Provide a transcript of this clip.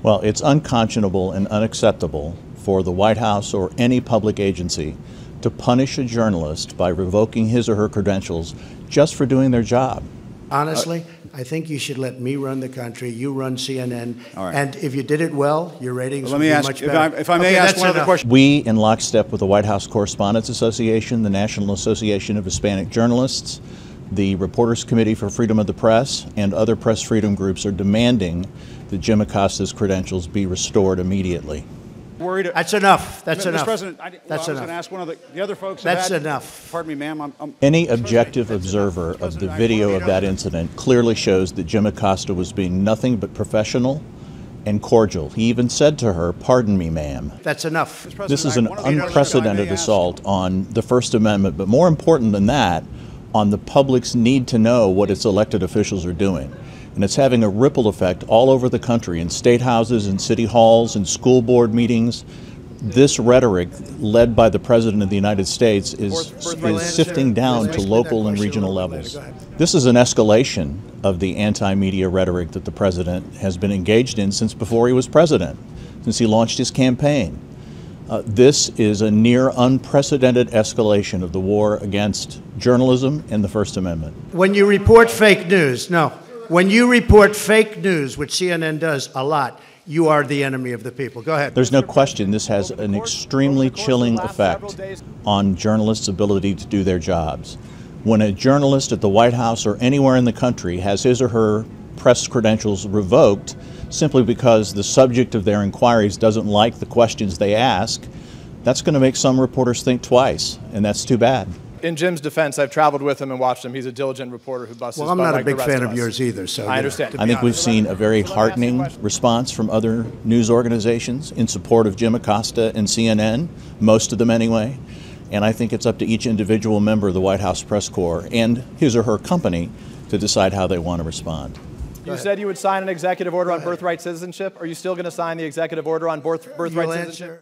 Well, it's unconscionable and unacceptable for the White House or any public agency to punish a journalist by revoking his or her credentials just for doing their job. Honestly, I think you should let me run the country. You run CNN. All right. And if you did it well, your ratings would be much better. If I may ask one other question. We, in lockstep with the White House Correspondents Association, the National Association of Hispanic Journalists, the Reporters Committee for Freedom of the Press, and other press freedom groups are demanding that Jim Acosta's credentials be restored immediately. That's enough. That's enough. Mr. President, that's I was going to ask one of the other folks. That's enough. Pardon me, ma'am. Any objective observer of the video of that incident clearly shows that Jim Acosta was being nothing but professional and cordial. He even said to her, "Pardon me, ma'am." That's enough. This is an unprecedented assault on the First Amendment, but more important than that, on the public's need to know what its elected officials are doing. And it's having a ripple effect all over the country, in state houses, in city halls, in school board meetings. This rhetoric, led by the President of the United States, is sifting down to local and regional levels. This is an escalation of the anti-media rhetoric that the President has been engaged in since before he was President, since he launched his campaign. This is a near unprecedented escalation of the war against journalism and the First Amendment. When you report fake news, when you report fake news, which CNN does a lot, you are the enemy of the people. Go ahead. There's no question this has an extremely chilling effect on journalists' ability to do their jobs. When a journalist at the White House or anywhere in the country has his or her press credentials revoked simply because the subject of their inquiries doesn't like the questions they ask, that's going to make some reporters think twice, and that's too bad. In Jim's defense, I've traveled with him and watched him. He's a diligent reporter who busts his butt. Well, I'm not like a big the rest fan of of yours either, so I understand. I think we've seen a very heartening response from other news organizations in support of Jim Acosta and CNN, most of them anyway. And I think it's up to each individual member of the White House press corps and his or her company to decide how they want to respond. You said you would sign an executive order on birthright citizenship. Are you still going to sign the executive order on birthright citizenship?